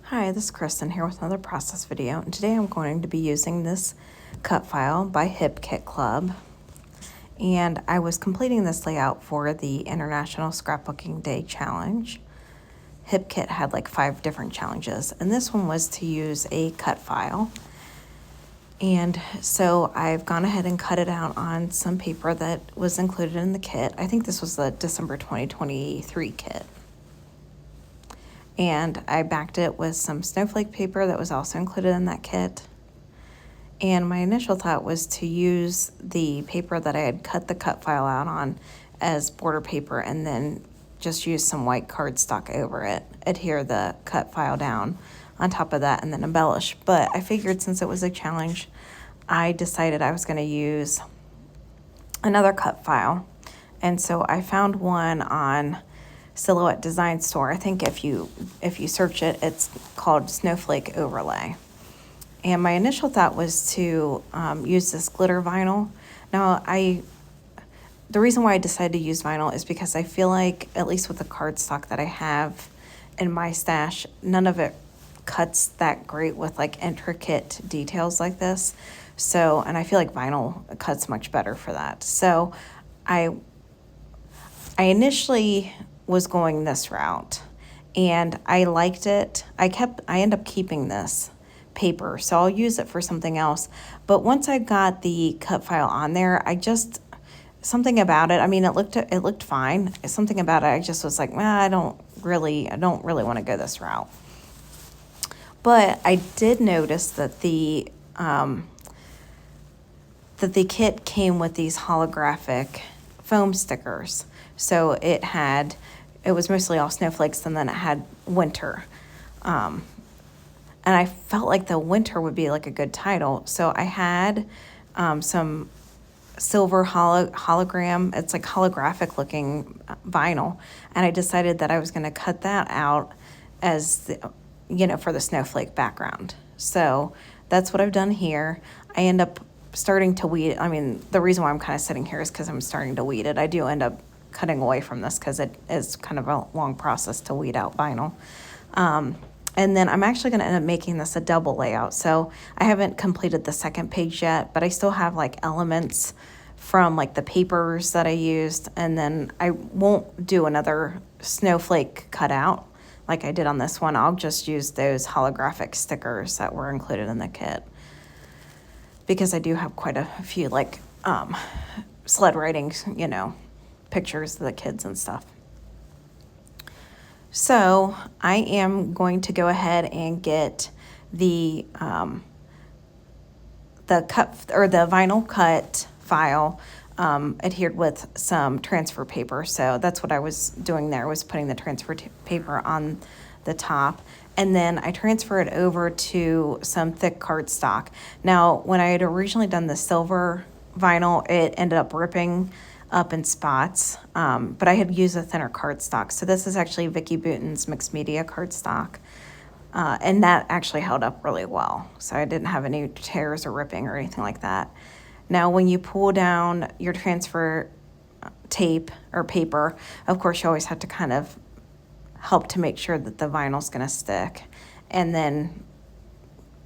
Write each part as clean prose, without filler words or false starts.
Hi, this is Kristen here with another process video, and today I'm going to be using this cut file by Hip Kit Club. And I was completing this layout for the International Scrapbooking Day Challenge. Hip Kit had like 5 different challenges, and this one was to use a cut file. And so I've gone ahead and cut it out on some paper that was included in the kit. I think this was the December 2023 kit. And I backed it with some snowflake paper that was also included in that kit. And my initial thought was to use the paper that I had cut the cut file out on as border paper and then just use some white cardstock over it, adhere the cut file down on top of that, and then embellish. But I figured since it was a challenge, I decided I was going to use another cut file. And so I found one on Silhouette Design Store. I think if you search it, it's called Snowflake Overlay. And my initial thought was to use this glitter vinyl. Now, the reason why I decided to use vinyl is because I feel like, at least with the cardstock that I have in my stash, none of it cuts that great with like intricate details like this. So, and I feel like vinyl cuts much better for that. So I initially was going this route and I liked it. I end up keeping this paper, so I'll use it for something else. But once I got the cut file on there, something about it, I mean, it looked fine. Something about it, I just was like, well, I don't really want to go this route. But I did notice that the kit came with these holographic foam stickers. So it was mostly all snowflakes, and then it had winter. And I felt like the winter would be like a good title. So I had some silver hologram, it's like holographic looking vinyl. And I decided that I was going to cut that out as, for the snowflake background. So that's what I've done here. I end up starting to weed. I mean, the reason why I'm kind of sitting here is because I'm starting to weed it. I do end up cutting away from this because it is kind of a long process to weed out vinyl. And then I'm actually going to end up making this a double layout. So I haven't completed the second page yet, but I still have like elements from like the papers that I used. And then I won't do another snowflake cutout like I did on this one. I'll just use those holographic stickers that were included in the kit, because I do have quite a few like sled riding, pictures of the kids and stuff. So I am going to go ahead and get the vinyl cut file adhered with some transfer paper. So that's what I was doing there, was putting the transfer paper on the top. And then I transfer it over to some thick cardstock. Now, when I had originally done the silver vinyl, it ended up ripping up in spots, but I had used a thinner cardstock. So this is actually Vicky Bouton's mixed media cardstock, and that actually held up really well. So I didn't have any tears or ripping or anything like that. Now, when you pull down your transfer tape or paper, of course, you always have to kind of help to make sure that the vinyl's going to stick, and then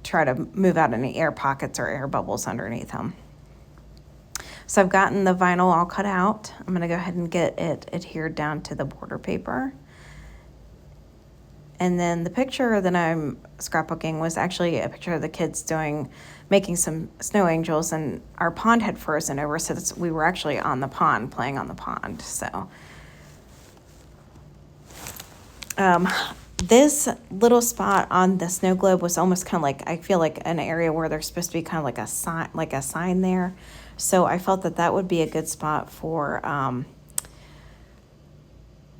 try to move out any air pockets or air bubbles underneath them. So I've gotten the vinyl all cut out. I'm going to go ahead and get it adhered down to the border paper. And then the picture that I'm scrapbooking was actually a picture of the kids making some snow angels, and our pond had frozen over, so we were actually on the pond, playing on the pond. So this little spot on the snow globe was almost kind of like, I feel like an area where there's supposed to be kind of like a sign there. So I felt that would be a good spot for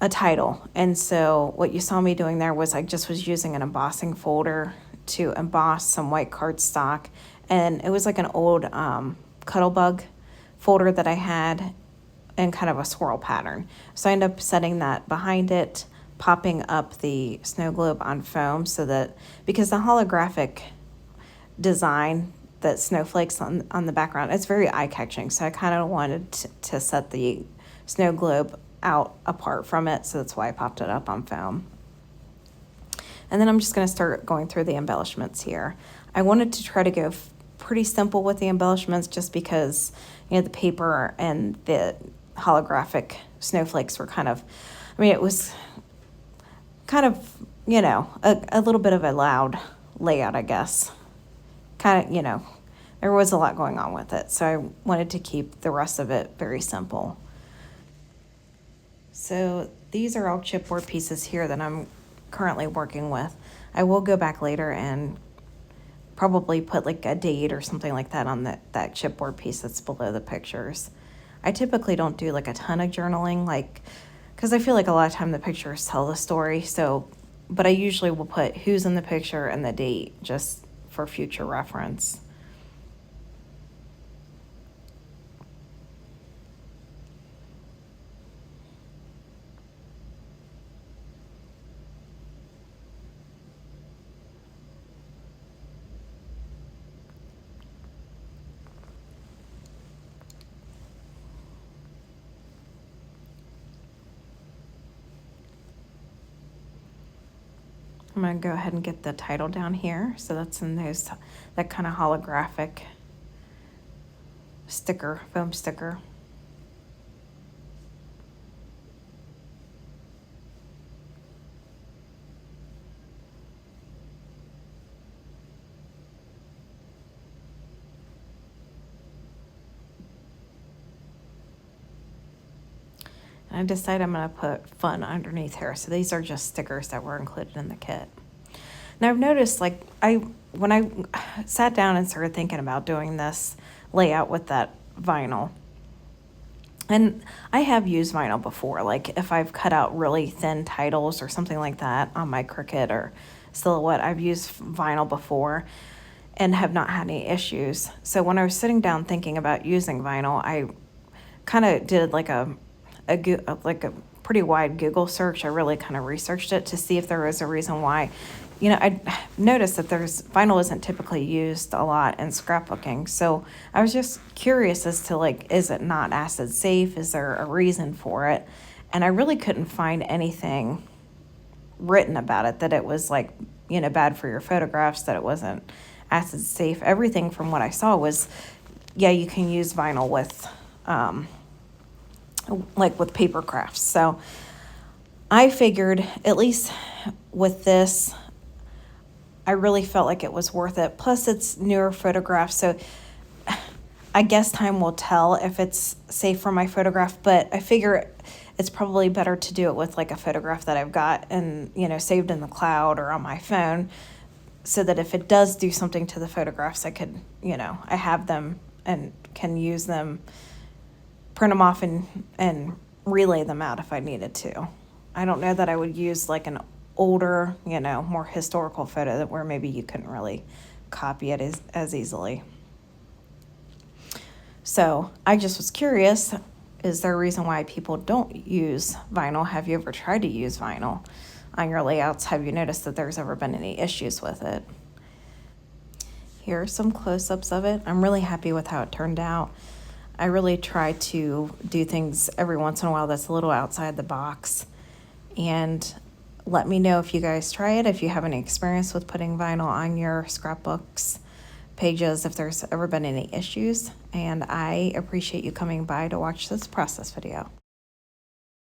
a title. And so what you saw me doing there was I just was using an embossing folder to emboss some white cardstock. And it was like an old Cuttlebug folder that I had in kind of a swirl pattern. So I ended up setting that behind it, popping up the snow globe on foam, so that, because the holographic design that snowflakes on the background, it's very eye-catching. So I kind of wanted to set the snow globe out apart from it, so that's why I popped it up on foam. And then I'm just going to start going through the embellishments here. I wanted to try to go pretty simple with the embellishments just because, the paper and the holographic snowflakes were it was kind of, a little bit of a loud layout, I guess. There was a lot going on with it, so I wanted to keep the rest of it very simple. So these are all chipboard pieces here that I'm currently working with. I will go back later and probably put like a date or something like that on that chipboard piece that's below the pictures. I typically don't do like a ton of journaling, because I feel like a lot of time the pictures tell the story. But I usually will put who's in the picture and the date just for future reference. I'm going to go ahead and get the title down here. So that's in that kind of holographic sticker, foam sticker. And I decided I'm going to put fun underneath here. So these are just stickers that were included in the kit. Now I've noticed, when I sat down and started thinking about doing this layout with that vinyl, and I have used vinyl before, like if I've cut out really thin titles or something like that on my Cricut or Silhouette, I've used vinyl before and have not had any issues. So when I was sitting down thinking about using vinyl, I kind of did like a pretty wide Google search. I really kind of researched it to see if there was a reason why. I noticed that vinyl isn't typically used a lot in scrapbooking. So I was just curious as to is it not acid safe? Is there a reason for it? And I really couldn't find anything written about it, that it was bad for your photographs, that it wasn't acid safe. Everything from what I saw was, yeah, you can use vinyl with with paper crafts. So I figured, at least with this, I really felt like it was worth it. Plus it's newer photographs, so I guess time will tell if it's safe for my photograph, but I figure it's probably better to do it with a photograph that I've got and, saved in the cloud or on my phone, so that if it does do something to the photographs, I could, I have them and can use them, print them off and relay them out if I needed to. I don't know that I would use an older, more historical photo where maybe you couldn't really copy it as easily. So I just was curious, is there a reason why people don't use vinyl? Have you ever tried to use vinyl on your layouts? Have you noticed that there's ever been any issues with it? Here are some close-ups of it. I'm really happy with how it turned out. I really try to do things every once in a while that's a little outside the box. And let me know if you guys try it, if you have any experience with putting vinyl on your scrapbooks pages, if there's ever been any issues. And I appreciate you coming by to watch this process video.